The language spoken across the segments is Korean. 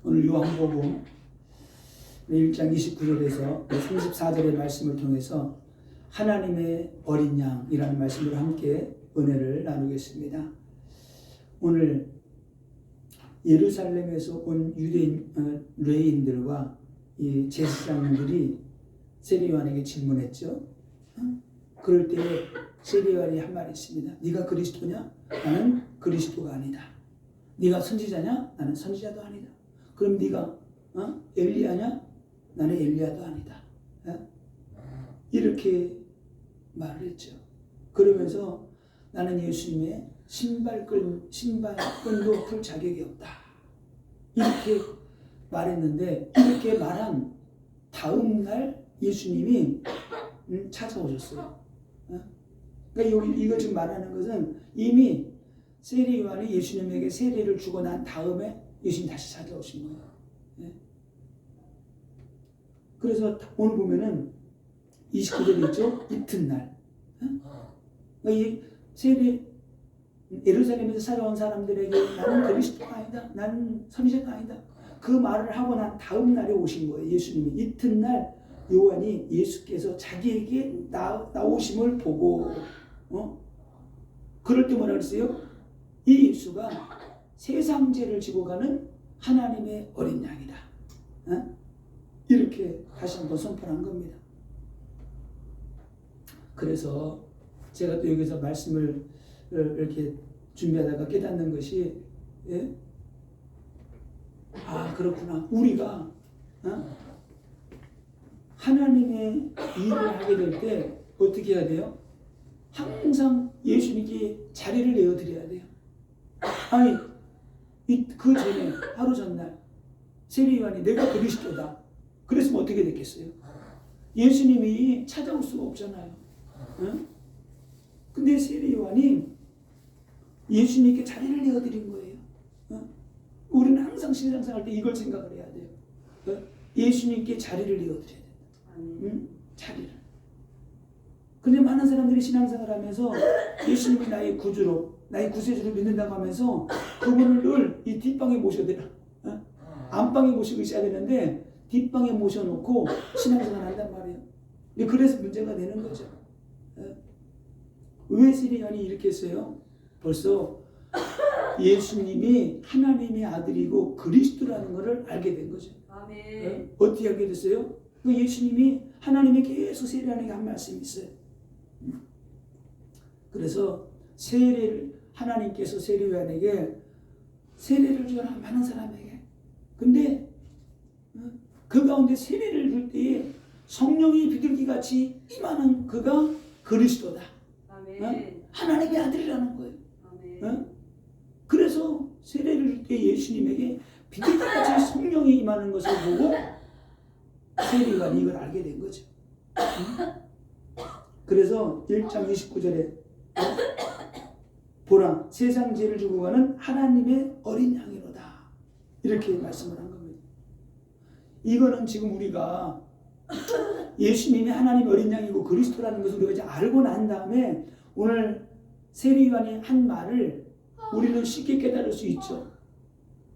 오늘 요한복음 1장 29절에서 34절의 말씀을 통해서 하나님의 어린 양이라는 말씀으로 함께 은혜를 나누겠습니다. 오늘 예루살렘에서 온 유대인 레인들과 이 제사장들이 세례요한에게 질문했죠. 그럴 때 세례요한이 한 말이 있습니다. 네가 그리스도냐? 나는 그리스도가 아니다. 네가 선지자냐? 나는 선지자도 아니다. 그럼 네가 엘리야냐? 나는 엘리야도 아니다. 이렇게 말을 했죠. 그러면서 나는 예수님의 신발끈도 풀 자격이 없다. 이렇게 말했는데, 이렇게 말한 다음 날 예수님이 찾아오셨어요. 그러니까 이거 지금 말하는 것은 이미 세례 요한이 예수님에게 세례를 주고 난 다음에 예수님 다시 찾아오신 거예요. 그래서 오늘 보면은 29절에 있죠. 이튿날. 이 세례 예루살렘에서 살아온 사람들에게 나는 그리스도가 아니다. 나는 선지자가 아니다. 그 말을 하고 난 다음 날에 오신 거예요. 예수님이. 이튿날 요한이 예수께서 자기에게 나오심을 보고 그럴 때 뭐라 그랬어요? 이 예수가 세상 죄를 지고 가는 하나님의 어린 양이다. 이렇게 다시 한번 선포한 겁니다. 그래서 제가 또 여기서 말씀을 이렇게 준비하다가 깨닫는 것이 그렇구나. 우리가 하나님의 일을 하게 될 때 어떻게 해야 돼요? 항상 예수님께 자리를 내어드려야 돼요. 아니 그 전에 하루 전날 세례 요한이 내가 그리스도다. 그랬으면 어떻게 됐겠어요? 예수님이 찾아올 수가 없잖아요. 근데 세례 요한이 예수님께 자리를 내어드린 거예요. 우리는 항상 신앙생활 때 이걸 생각을 해야 돼요. 예수님께 자리를 내어드려야 된다. 자리를. 근데 많은 사람들이 신앙생활 하면서 예수님이 나의 구주로, 나의 구세주로 믿는다고 하면서 그분을 늘 이 뒷방에 모셔야 되나? 안방에 모시고 있어야 되는데 뒷방에 모셔놓고 신앙생활 한단 말이에요. 그래서 문제가 되는 거죠. 왜 세례 요한이 이렇게 했어요? 벌써 예수님이 하나님의 아들이고 그리스도라는 것을 알게 된 거죠. 아멘. 어떻게 알게 됐어요? 예수님이 하나님의 계속 세례 요한에게 한 말씀이 있어요. 그래서 하나님께서 세례 요한에게 세례를 주라 많은 사람에게. 근데 그 가운데 세례를 줄 때에 성령이 비둘기같이 임하는 그가 그리스도다. 아멘. 하나님의 아들이라는 거예요. 아멘. 그래서 세례를 줄 때 예수님에게 비둘기같이 성령이 임하는 것을 보고 세례 요한이 이걸 알게 된 거죠. 그래서 1장 29절에 보라 세상 죄를 지고 가는 하나님의 어린 양이로다. 이렇게 말씀을 한 겁니다. 이거는 지금 우리가 예수님이 하나님의 어린 양이고 그리스도라는 것을 우리가 이제 알고 난 다음에 오늘 세례 요한이 한 말을 우리는 쉽게 깨달을 수 있죠.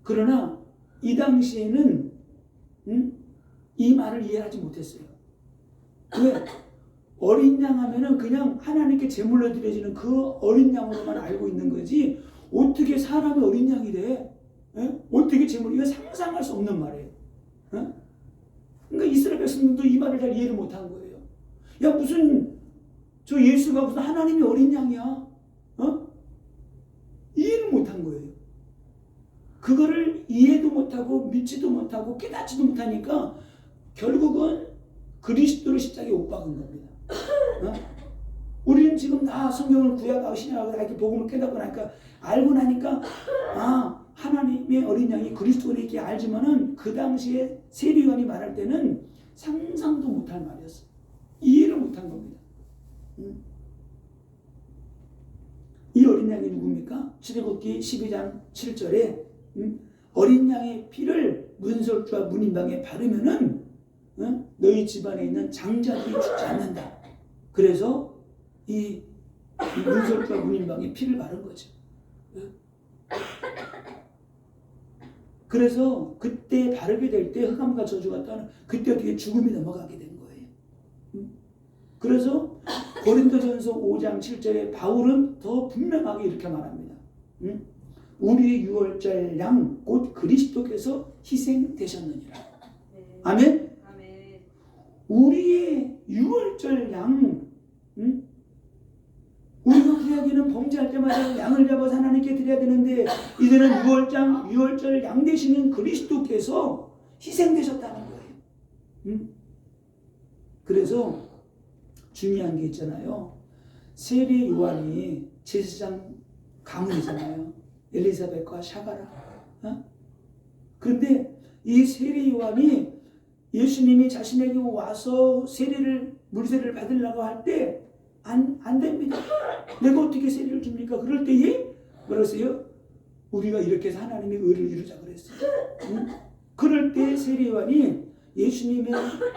그러나 이 당시에는 이 말을 이해하지 못했어요. 왜? 어린 양 하면은 그냥 하나님께 제물로 드려지는 그 어린 양으로만 알고 있는 거지 어떻게 사람이 어린 양이 돼? 어떻게 제물? 이거 상상할 수 없는 말이에요. 그러니까 이스라엘 백성들도 이 말을 잘 이해를 못한 거예요. 야 무슨 저 예수가 무슨 하나님의 어린 양이야? 이해를 못한 거예요. 그거를 이해도 못하고 믿지도 못하고 깨닫지도 못하니까 결국은 그리스도를 십자가에 못 박은 겁니다. 우리는 지금 성경을 구약하고 신약하고 이렇게 복음을 깨닫고 나니까 알고 나니까 하나님의 어린 양이 그리스도를 이렇게 알지만은 그 당시에 세례 요한이 말할 때는 상상도 못할 말이었어요. 이해를 못한 겁니다. 이 어린 양이 누굽니까? 출애굽기 12장 7절에 어린 양의 피를 문설주와 문인방에 바르면은 너희 집안에 있는 장자들이 죽지 않는다. 그래서 이 문설주와 문인방에 피를 바른 거죠. 그래서 그때 바르게 될 때 흑암과 저주가 떠나 그때 어떻게 죽음이 넘어가게 된 거예요. 그래서 고린도전서 5장 7절에 바울은 더 분명하게 이렇게 말합니다. 우리의 유월절 양 곧 그리스도께서 희생되셨느니라. 아멘. 우리의 유월절 양, 우리가 구약에는 범죄할 때마다 양을 잡아서 하나님께 드려야 되는데 이제는 유월절 양 되시는 그리스도께서 희생되셨다는 거예요. 그래서 중요한 게 있잖아요. 세례 요한이 제사장 가문이잖아요. 엘리사벳과 샤가라. 그런데 이 세례 요한이 예수님이 자신에게 와서 물세례를 받으려고 할 때 안 됩니다. 내가 어떻게 세례를 줍니까? 그럴 때에 뭐라고 했어요? 우리가 이렇게 해서 하나님의 의를 이루자 그랬어요. 그럴 때 세례 요한이 예수님의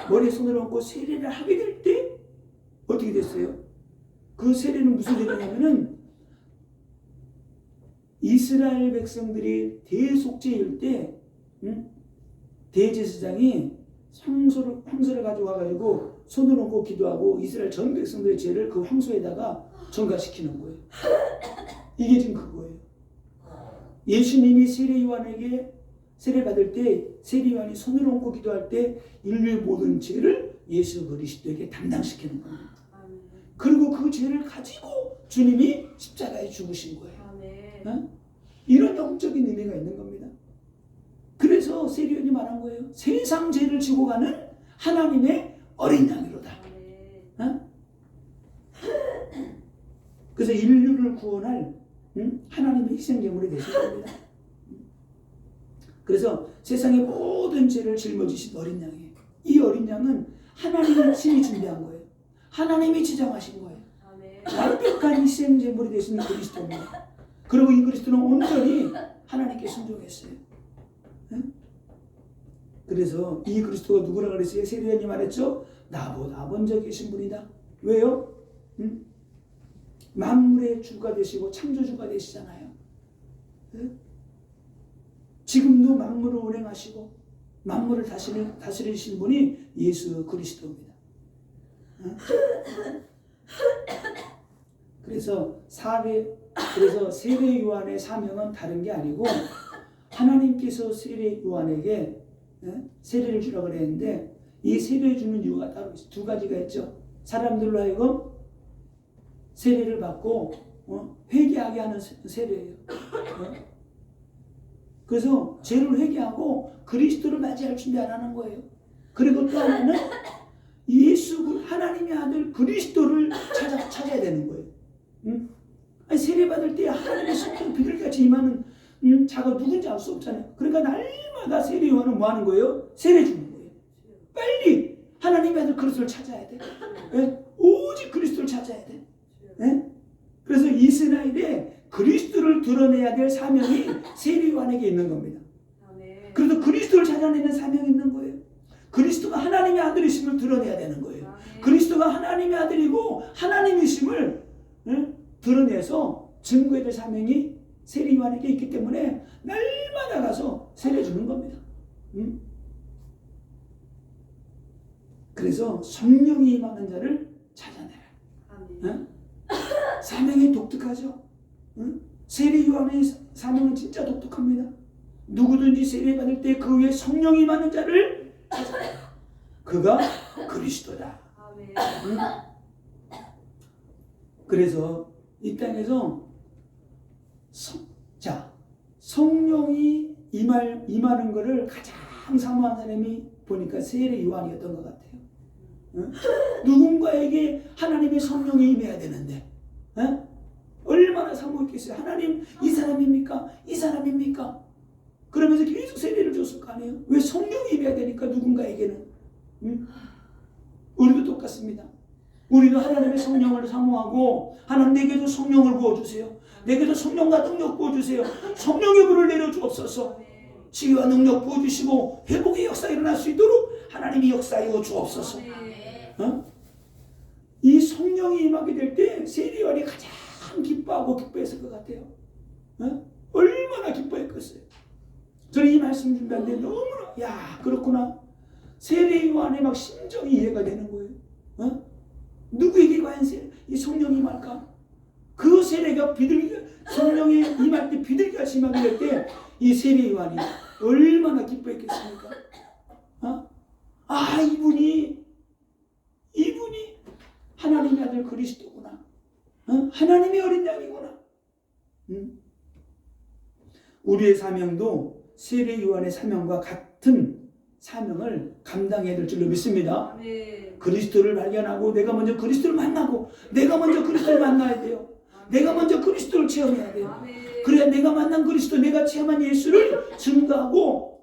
머리에 손을 얹고 세례를 하게 될 때 어떻게 됐어요? 그 세례는 무슨 세례냐면은 이스라엘 백성들이 대속죄일 때 대제사장이 황소를 가져와가지고 손을 얹고 기도하고 이스라엘 전 백성들의 죄를 그 황소에다가 전가시키는 거예요. 이게 지금 그거예요. 예수님이 세례 요한에게 세례 받을 때 세례 요한이 손을 얹고 기도할 때 인류의 모든 죄를 예수 그리스도에게 담당시키는 겁니다. 그리고 그 죄를 가지고 주님이 십자가에 죽으신 거예요. 이런 영적인 의미가 있는 겁니다. 그래서 세례 요한이 말한 거예요. 세상 죄를 지고 가는 하나님의 어린 양이로다. 그래서 인류를 구원할 하나님의 희생제물이 되신 겁니다. 그래서 세상의 모든 죄를 짊어지신 어린 양이에요. 이 어린 양은 하나님의 신이 준비한 거예요. 하나님이 지정하신 거예요. 완벽한 희생제물이 되신 그리스도입니다. 그리고 이 그리스도는 온전히 하나님께 순종했어요. 그래서 이 그리스도가 누구라 그랬어요? 세례요한이 말했죠. 나보다 먼저 계신 분이다. 왜요? 만물의 주가 되시고 창조주가 되시잖아요. 지금도 만물을 운행하시고 만물을 다스리신 분이 예수 그리스도입니다. 그래서 세례 요한의 사명은 다른 게 아니고 하나님께서 세례 요한에게 세례를 주라고 그랬는데 이 세례를 주는 이유가 따로 있어요. 두 가지가 있죠. 사람들로 하여금 세례를 받고 회개하게 하는 세례예요. 그래서 죄를 회개하고 그리스도를 맞이할 준비 안 하는 거예요. 그리고 또 하나는 하나님의 아들 그리스도를 찾아야 되는 거예요. 아니, 세례 받을 때 하나님의 성령 비둘기같이 임하는 자가 누군지 알 수 없잖아요. 그러니까 날마다 세례 요한은 뭐 하는 거예요? 세례 주는 거예요. 빨리 하나님의 아들 그리스도를 찾아야 돼. 오직 그리스도를 찾아야 돼. 그래서 이스라엘에 그리스도를 드러내야 될 사명이 세례 요한에게 있는 겁니다. 그래서 그리스도를 찾아내는 사명이 있는 거예요. 그리스도가 하나님의 아들이심을 드러내야 되는 거예요. 그리스도가 하나님의 아들이고 하나님이심을 드러내서 증거해야 될 사명이 세례 요한에게 있기 때문에 날마다 가서 세례 주는 겁니다. 그래서 성령이 임하는 자를 찾아내라. 사명이 독특하죠. 세례 요한의 사명은 진짜 독특합니다. 누구든지 세례 받을 때 그 위에 성령이 임하는 자를 찾아내라. 그가 그리스도다. 그래서 이 땅에서 성령이 임하는 것을 가장 사모한 사람이 보니까 세례 요한이었던 것 같아요. 누군가에게 하나님의 성령이 임해야 되는데 얼마나 사모했겠어요. 하나님 이 사람입니까? 이 사람입니까? 그러면서 계속 세례를 줬을 거 아니에요. 왜 성령이 임해야 되니까 누군가에게는. 우리도 똑같습니다. 우리도 하나님의 성령을 사모하고 하나님 내게도 성령을 부어주세요. 내게도 성령과 능력 부어주세요. 성령의 불을 내려주옵소서. 치유와 능력 부어주시고 회복의 역사 일어날 수 있도록 하나님이 역사하여 주옵소서. 이 성령이 임하게 될 때 세례 요한이 가장 기뻐하고 기뻐했을 것 같아요. 얼마나 기뻐했겠어요. 저는 이 말씀 준비하는데 너무나 야 그렇구나. 세례 요한의 막 심정이 이해가 되는 거예요. 누구에게 과연 이 성령이 임할까? 그 세례가 성령이 임할 때 비둘기가 심하게 될 때 이 세례 요한이 얼마나 기뻐했겠습니까? 이분이 하나님의 아들 그리스도구나. 하나님의 어린 양이구나. 우리의 사명도 세례 요한의 사명과 같은 사명을 감당해야 될 줄로 믿습니다. 아멘. 그리스도를 발견하고 내가 먼저 그리스도를 만나고 내가 먼저 그리스도를 만나야 돼요. 내가 먼저 그리스도를 체험해야 돼요. 아멘. 그래야 내가 만난 그리스도, 내가 체험한 예수를 증거하고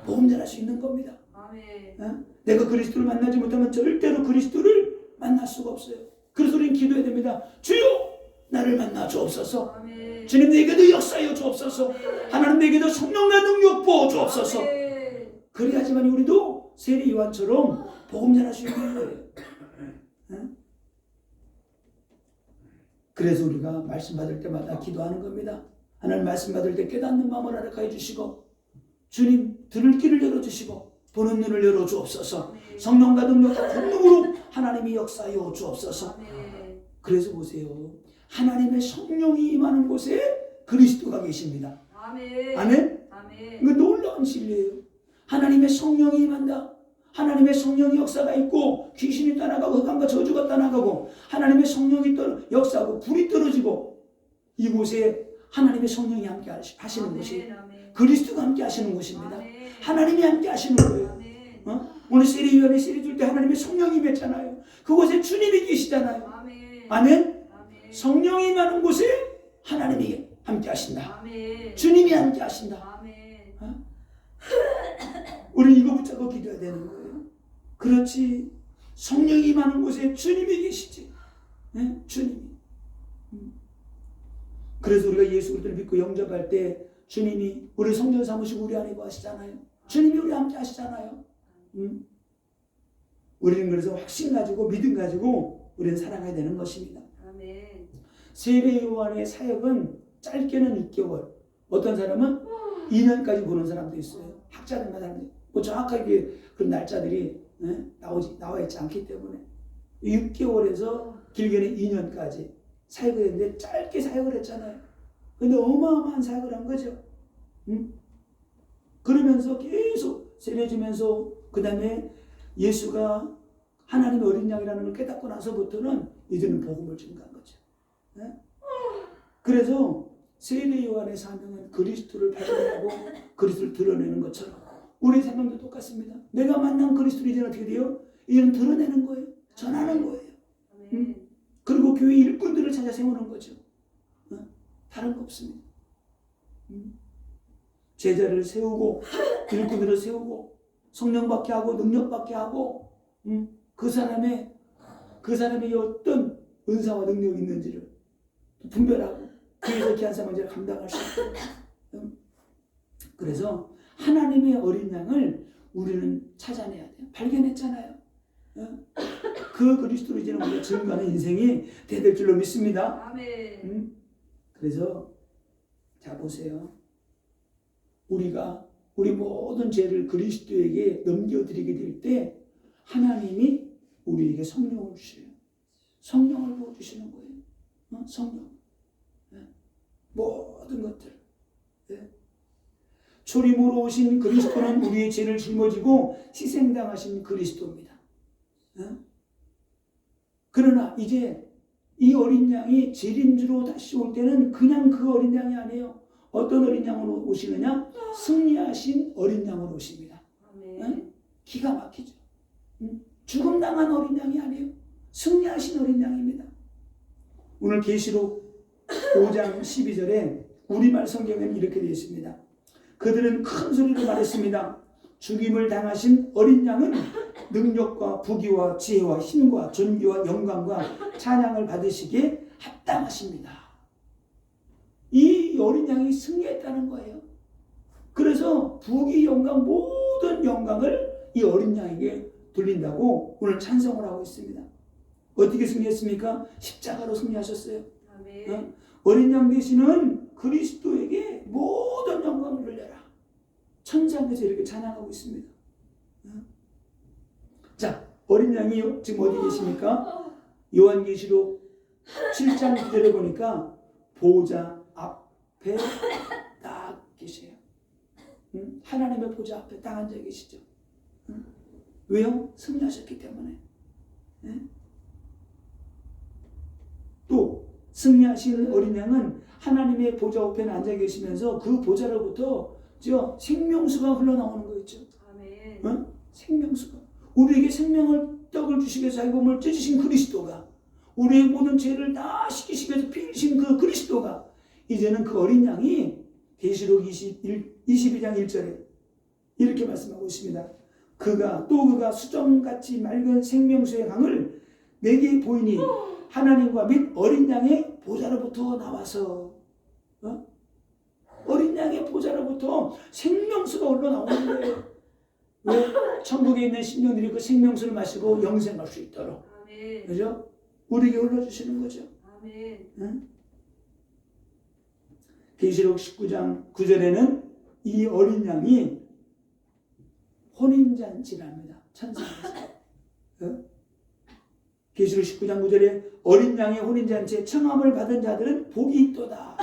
복음 전할 수 있는 겁니다. 아멘. 내가 그리스도를 만나지 못하면 절대로 그리스도를 만날 수가 없어요. 그래서 우리는 기도해야 됩니다. 주여 나를 만나 주옵소서. 아멘. 주님 내게도 역사하여 주옵소서. 하나님 내게도 성령과 능력 부어 주옵소서. 아멘. 그래야지만 우리도 세례 요한처럼 복음 전할 수 있는 거예요. 그래서 우리가 말씀 받을 때마다 기도하는 겁니다. 하나님 말씀 받을 때 깨닫는 마음을 허락하여 주시고 주님 들을 귀를 열어주시고 보는 눈을 열어주옵소서. 성령과 능력과 권능으로 하나님이 역사하여 주옵소서. 그래서 보세요. 하나님의 성령이 임하는 곳에 그리스도가 계십니다. 아멘. 아멘? 아멘. 이거 놀라운 진리예요. 하나님의 성령이 임한다. 하나님의 성령이 역사가 있고 귀신이 떠나가고 흑암과 저주가 떠나가고 하나님의 성령이 역사하고 불이 떨어지고 이곳에 하나님의 성령이 함께 하시는 아멘. 곳이 아멘. 그리스도가 함께 하시는 곳입니다. 아멘. 하나님이 함께 하시는 거예요. 아멘. 오늘 세례요한에 세례 줄 때 하나님의 성령이 임했잖아요. 그곳에 주님이 계시잖아요. 아멘. 아멘? 아멘. 성령이 임하는 곳에 하나님이 함께 하신다. 아멘. 주님이 함께 하신다. 아멘. 우리 이거 붙잡고 기도해야 되는 거예요. 그렇지. 성령이 임하는 곳에 주님이 계시지. 네? 주님이. 그래서 우리가 예수 그리스도를 믿고 영접할 때 주님이 우리 성전 삼으시고 우리 안에 거하시잖아요. 주님이 우리 함께 하시잖아요. 우리는 그래서 확신 가지고 믿음 가지고 우리는 살아가야 되는 것입니다. 아멘. 세례 요한의 사역은 짧게는 6개월, 어떤 사람은 2년까지 보는 사람도 있어요. 학자들마다 뭐 정확하게 그런 날짜들이 나와 있지 않기 때문에 6개월에서 길게는 2년까지 사역을 했는데 짧게 사역을 했잖아요. 근데 어마어마한 사역을 한 거죠. 그러면서 계속 세례 주면서 그 다음에 예수가 하나님의 어린 양이라는 걸 깨닫고 나서부터는 이제는 복음을 증거한 거죠. 그래서 세례 요한의 사명은 그리스도를 발견하고 그리스도를 드러내는 것처럼 우리 사명도 똑같습니다. 내가 만난 그리스도를 이제는 어떻게 돼요? 이제는 드러내는 거예요. 전하는 거예요. 그리고 교회 일꾼들을 찾아 세우는 거죠. 다른 거 없습니다. 제자를 세우고 일꾼들을 세우고 성령 받게 하고 능력 받게 하고 그 사람의 어떤 은사와 능력이 있는지를 분별하고 교회에서 귀한 사명자를 감당할 수 있고 그래서 하나님의 어린 양을 우리는 찾아내야 돼요. 발견했잖아요. 그 그리스도로 이제는 우리가 증거하는 인생이 될 줄로 믿습니다. 아멘. 그래서 자 보세요. 우리 모든 죄를 그리스도에게 넘겨드리게 될 때 하나님이 우리에게 성령을 주셔요. 성령을 부어주시는 거예요. 성령. 모든 것들. 초림으로 오신 그리스도는 우리의 죄를 짊어지고 희생당하신 그리스도입니다. 그러나 이제 이 어린 양이 재림주로 다시 올 때는 그냥 그 어린 양이 아니에요. 어떤 어린 양으로 오시느냐? 승리하신 어린 양으로 오십니다. 기가 막히죠. 죽음 당한 어린 양이 아니에요. 승리하신 어린 양입니다. 오늘 계시록 5장 12절에 우리말 성경에는 이렇게 되어 있습니다. 그들은 큰 소리로 말했습니다. 죽임을 당하신 어린 양은 능력과 부귀와 지혜와 힘과 존귀와 영광과 찬양을 받으시기에 합당하십니다. 이 어린 양이 승리했다는 거예요. 그래서 부귀, 영광, 모든 영광을 이 어린 양에게 돌린다고 오늘 찬송을 하고 있습니다. 어떻게 승리했습니까? 십자가로 승리하셨어요. 아멘. 어린 양 되시는 그리스도에게 모든 영광을 돌려라. 천상에서 이렇게 찬양하고 있습니다. 자, 어린 양이 지금 어디 계십니까? 요한계시록 7장 9절에 보니까 보좌 앞에 딱 계세요. 하나님의 보좌 앞에 딱 앉아 계시죠. 왜요? 승리하셨기 때문에. 또 승리하신 어린 양은 하나님의 보좌 앞에 앉아 계시면서 그 보좌로부터 생명수가 흘러나오는 거 있죠. 아멘. 생명수가. 우리에게 생명을 떡을 주시기 위해서 자기 몸을 찢으신 그리스도가, 우리의 모든 죄를 다 씻기시기 위해서 피 흘리신 그 그리스도가, 이제는 그 어린 양이 계시록 22장 1절에 이렇게 말씀하고 있습니다. 그가 수정같이 맑은 생명수의 강을 내게 보이니 하나님과 및 어린 양의 보좌로부터 나와서, 어린 양의 보좌로부터 생명수가 흘러나오는 거예요. 왜? 천국에 있는 신령들이 그 생명수를 마시고 영생할 수 있도록. 아멘. 그죠? 우리에게 흘러주시는 거죠. 아멘. 계시록 19장 9절에는 이 어린 양이 혼인잔치랍니다. 천상에서. 계시록 19장 9절에 어린 양의 혼인잔치에 청함을 받은 자들은 복이 있도다.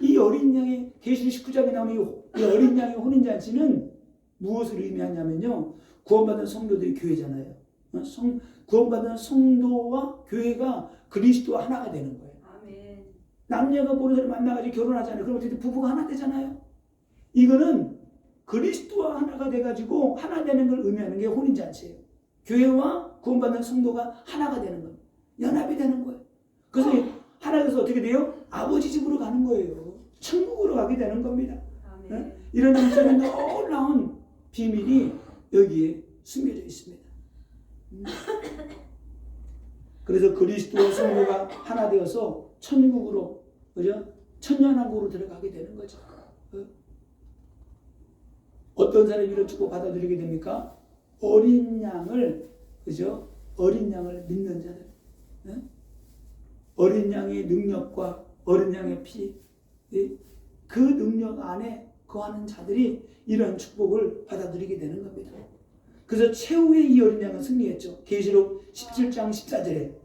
이 어린 양의, 계시록 19장에 나오는 이 어린 양의 혼인잔치는 무엇을 의미하냐면요, 구원받은 성도들이 교회잖아요. 구원받은 성도와 교회가 그리스도와 하나가 되는 거예요. 아멘. 남녀가 모르는 사람 만나가지고 결혼하잖아요. 그럼 어쨌든 부부가 하나 되잖아요. 이거는 그리스도와 하나가 돼가지고 하나 되는 걸 의미하는 게 혼인잔치예요. 교회와 구원받는 성도가 하나가 되는 거예요. 연합이 되는 거예요. 그래서 하나 돼서 어떻게 돼요? 아버지 집으로 가는 거예요. 천국으로 가게 되는 겁니다. 아멘. 이런 엄청난 놀라운 비밀이 여기에 숨겨져 있습니다. 그래서 그리스도와 성도가 하나 되어서 천국으로, 그죠? 천년왕국으로 들어가게 되는 거죠. 어떤 사람이 이런 축복 받아들이게 됩니까? 어린 양을, 그죠? 어린 양을 믿는 자들. 어린 양의 능력과 어린 양의 피, 그 능력 안에 거하는 자들이 이런 축복을 받아들이게 되는 겁니다. 그래서 최후의 이 어린 양은 승리했죠. 계시록 17장 14절에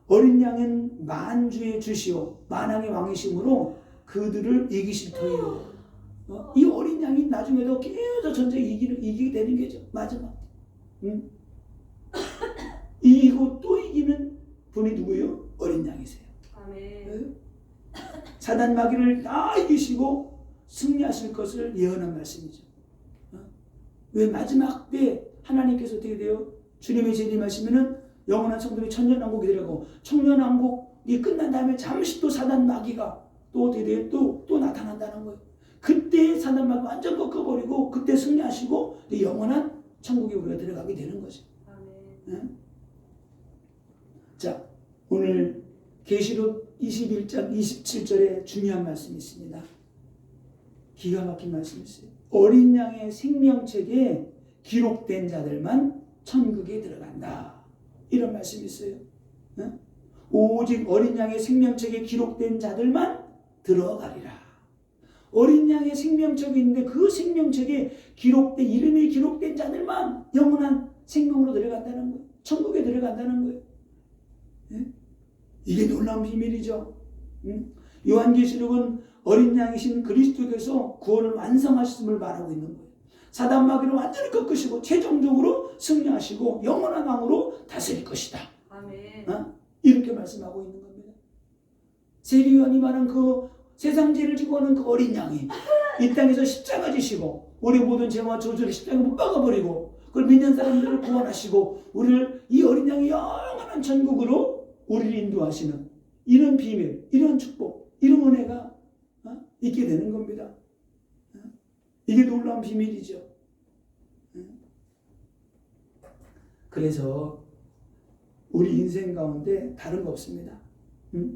어린 양은 만주의 주시오 만왕의 왕이심으로 그들을 이기실 터이요. 이 어린 양이 나중에도 계속 전쟁에 이기게 되는 거죠. 마지막. 이기고 또 이기는 분이 누구예요? 어린 양이세요. 아멘. 사단 마귀를 다 이기시고 승리하실 것을 예언한 말씀이죠. 왜? 마지막 때 하나님께서 어떻게 돼요? 주님의 재림하시면은 영원한 성도들이 천년왕국이 들어가고, 천년왕국이 끝난 다음에 잠시 또 사단 마귀가 또 어떻게 돼요? 또 나타난다는 거예요. 그때 사단 마귀 완전 꺾어버리고 그때 승리하시고 영원한 천국에 우리가 들어가게 되는 거죠. 아멘. 자, 오늘 계시록 21장 27절에 중요한 말씀이 있습니다. 기가 막힌 말씀이 있어요. 어린 양의 생명책에 기록된 자들만 천국에 들어간다. 이런 말씀이 있어요. 오직 어린 양의 생명책에 기록된 자들만 들어가리라. 어린 양의 생명책이 있는데 그 생명책에 기록된, 이름이 기록된 자들만 영원한 생명으로 들어간다는 거예요. 천국에 들어간다는 거예요. 이게 놀라운 비밀이죠. 요한계시록은 어린 양이신 그리스도께서 구원을 완성하셨음을 말하고 있는 거예요. 사단 마귀를 완전히 꺾으시고 최종적으로 승리하시고 영원한 왕으로 다스릴 것이다. 아멘. 이렇게 말씀하고 있는 겁니다. 세리요한이 말한 그 세상 죄를 지고 하는 그 어린 양이 이 땅에서 십자가 지시고 우리 모든 죄와 저주를 십자가에 못 박아버리고 그걸 믿는 사람들을 구원하시고 우리를 이 어린 양이 영원한 천국으로 우리를 인도하시는 이런 비밀, 이런 축복, 이런 은혜가 있게 되는 겁니다. 이게 놀라운 비밀이죠. 그래서 우리 인생 가운데 다른 거 없습니다.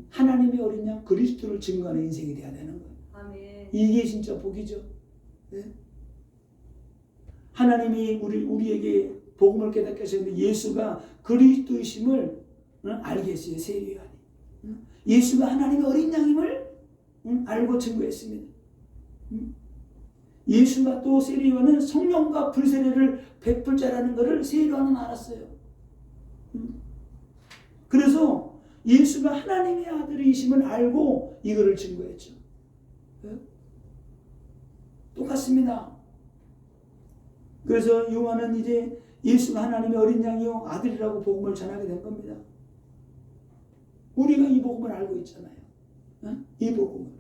하나님의 어린 양 그리스도를 증거하는 인생이 돼야 되는 거예요. 아멘. 이게 진짜 복이죠. 네? 하나님이 우리에게 복음을 깨닫게 하셨는데 예수가 그리스도이심을 알게 했어요. 세리요한이. 예수가 하나님의 어린 양임을 알고 증거했습니다. 예수가 또 세례요한은 성령과 불세례를 베풀 자라는 것을 세례요한은 알았어요. 그래서 예수가 하나님의 아들이심을 알고 이거를 증거했죠. 똑같습니다. 그래서 요한은 이제 예수가 하나님의 어린 양이요 아들이라고 복음을 전하게 된 겁니다. 우리가 이 복음을 알고 있잖아요. 이 복음을.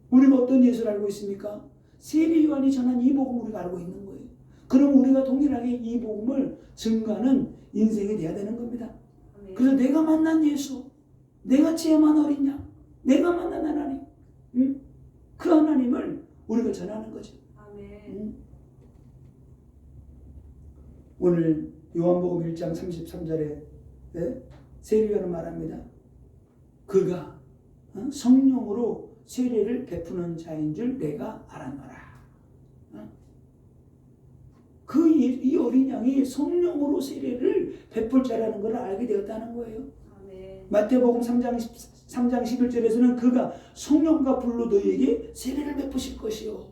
우리가 어떤 예수를 알고 있습니까? 세례 요한이 전한 이 복음을 우리가 알고 있는 거예요. 그럼 우리가 동일하게 이 복음을 증거하는 인생이 돼야 되는 겁니다. 그래서 내가 만난 예수, 내가 체험한 어린 양, 내가 만난 하나님, 그 하나님을 우리가 전하는 거죠. 오늘 요한복음 1장 33절에 세례 요한은 말합니다. 그가 성령으로 세례를 베푸는 자인 줄 내가 알았노라. 이 어린 양이 성령으로 세례를 베풀 자라는 것을 알게 되었다는 거예요. 마태복음 3장 11절에서는 그가 성령과 불로 너희에게 세례를 베푸실 것이요.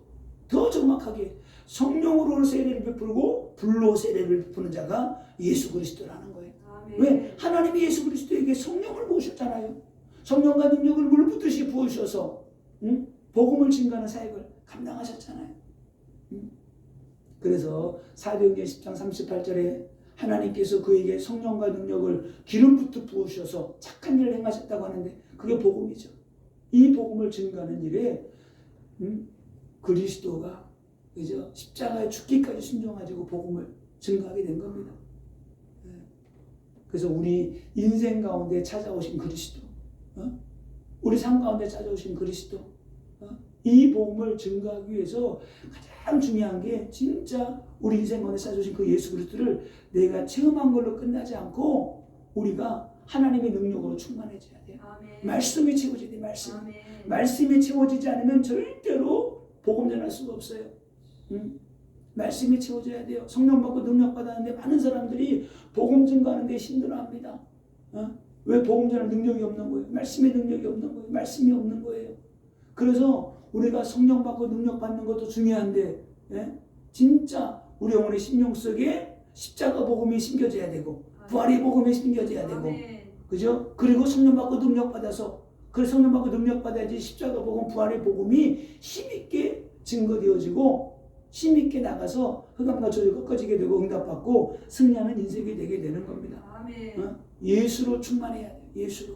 더 정확하게 성령으로 세례를 베풀고 불로 세례를 베푸는 자가 예수 그리스도라는 거예요. 왜? 하나님이 예수 그리스도에게 성령을 부으셨잖아요. 성령과 능력을 물 붓듯이 부으셔서 복음을 증거하는 사역을 감당하셨잖아요. 그래서 사도행전 10장 38절에 하나님께서 그에게 성령과 능력을 기름 붓듯 부으셔서 착한 일을 행하셨다고 하는데 그게 복음이죠. 이 복음을 증거하는 일에 그리스도가 그죠? 십자가에 죽기까지 순종하시고 복음을 증거하게 된 겁니다. 그래서 우리 인생 가운데 찾아오신 그리스도, 우리 삶 가운데 찾아오신 그리스도, 이 복음을 증거하기 위해서 가장 중요한 게 진짜 우리 인생 가운데 찾아오신 그 예수 그리스도를 내가 체험한 걸로 끝나지 않고 우리가 하나님의 능력으로 충만해져야 돼요. 말씀이 채워져야 돼요. 말씀이 채워지지 않으면 절대로 복음 전할 수가 없어요. 말씀이 채워져야 돼요. 성령 받고 능력 받았는데 많은 사람들이 복음 증거하는 데 힘들어합니다. 왜 복음 전할 능력이 없는 거예요? 말씀의 능력이 없는 거예요. 말씀이 없는 거예요. 그래서 우리가 성령 받고 능력 받는 것도 중요한데 진짜 우리 영혼의 심령 속에 십자가 복음이 심겨져야 되고 부활의 복음이 심겨져야 되고 그죠? 그리고 성령 받고 능력 받아서 그 성령 받고 능력 받아야지 십자가 복음 부활의 복음이 힘있게 증거되어지고 힘있게 나가서 흑암과 저주 꺾어지게 되고 응답받고 승리하는 인생이 되게 되는 겁니다. 예수로 충만해야 돼요. 예수로.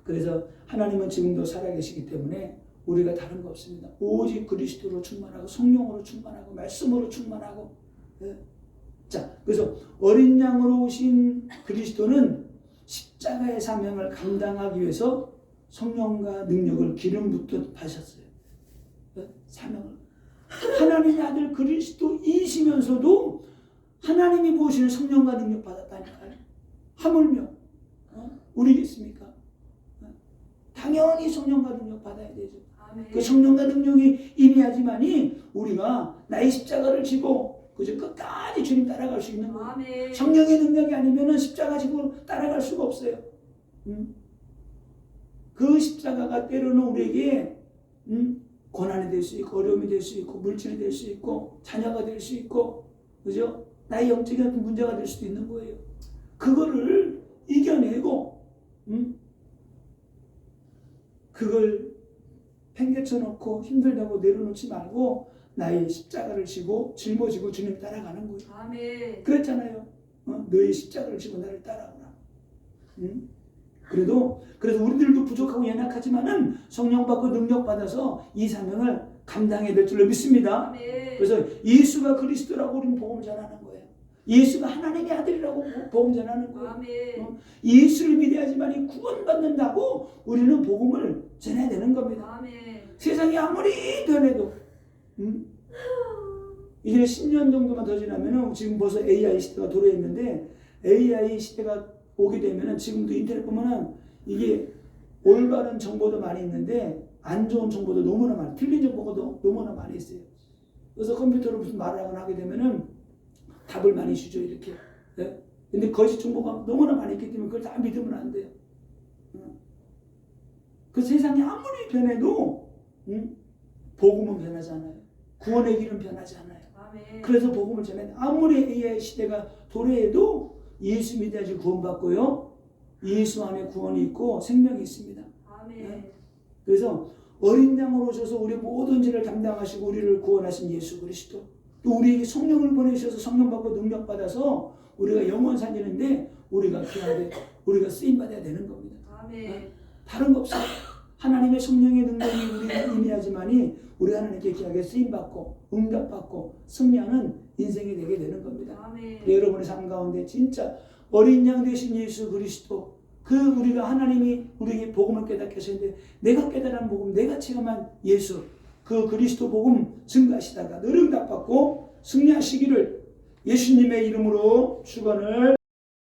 그래서 하나님은 지금도 살아계시기 때문에 우리가 다른 거 없습니다. 오직 그리스도로 충만하고 성령으로 충만하고 말씀으로 충만하고. 자, 그래서 어린 양으로 오신 그리스도는 십자가의 사명을 감당하기 위해서 성령과 능력을 기름 붓듯 하셨어요. 사명을. 하나님의 아들 그리스도이시면서도 하나님이 부으시는 성령과 능력 받았다니까요. 하물며 우리겠습니까? 당연히 성령과 능력 받아야 되죠. 그 성령과 능력이 임해야지만이 우리가 나의 십자가를 지고 그저 끝까지 주님 따라갈 수 있는 거예요. 성령의 능력이 아니면 십자가 지고 따라갈 수가 없어요. 그 십자가가 때로는 우리에게 고난이 될 수 있고 어려움이 될 수 있고 물질이 될 수 있고 자녀가 될 수 있고 그죠? 나의 영적인 문제가 될 수도 있는 거예요. 그거를 이겨내고 그걸 팽개쳐 놓고 힘들다고 내려놓지 말고 나의 십자가를 지고 짊어지고 주님 따라가는 거예요. 그랬잖아요. 너의 십자가를 지고 나를 따라오라. 그래서 우리들도 부족하고 연약하지만은 성령 받고 능력 받아서 이 사명을 감당해야 될 줄로 믿습니다. 그래서 예수가 그리스도라고 우리는 복음을 전하는 거예요. 예수가 하나님의 아들이라고 복음 전하는 거예요. 예수를 믿어야지만 구원받는다고 우리는 복음을 전해야 되는 겁니다. 세상이 아무리 변해도 이제 10년 정도만 더 지나면 지금 벌써 AI 시대가 도래했는데 AI 시대가 오게 되면 지금도 인터넷 보면은 이게 올바른 정보도 많이 있는데 안 좋은 정보도 너무나 많이, 틀린 정보가 너무나 많이 있어요. 그래서 컴퓨터로 무슨 말을 하게 되면은 답을 많이 주죠, 이렇게. 네? 근데 거짓 정보가 너무나 많이 있기 때문에 그걸 다 믿으면 안 돼요. 그 세상이 아무리 변해도 복음은 변하지 않아요. 구원의 길은 변하지 않아요. 아멘. 그래서 복음을 전해 아무리 AI 시대가 도래해도 예수 믿어야지 구원받고요. 예수 안에 구원이 있고 생명이 있습니다. 아멘. 그래서 어린 양으로 오셔서 우리 모든 죄를 담당하시고 우리를 구원하신 예수 그리스도, 또 우리에게 성령을 보내셔서 성령 받고 능력 받아서 우리가 영원 살리는데 우리가 귀하게 우리가 쓰임 받아야 되는 겁니다. 아멘. 다른 거 없어요. 하나님의 성령의 능력이 우리에게 임해야지만이 우리 하나님께 귀하게 쓰임 받고 응답 받고 승리하는 인생이 되게 되는 겁니다. 아멘. 여러분의 삶 가운데 진짜 어린 양 되신 예수 그리스도, 그 우리가 하나님이 우리에게 복음을 깨닫게 하셨는데 내가 깨달은 복음, 내가 체험한 예수, 그 그리스도 복음 증거하시다가 늘 응답받고 승리하시기를 예수님의 이름으로 축원을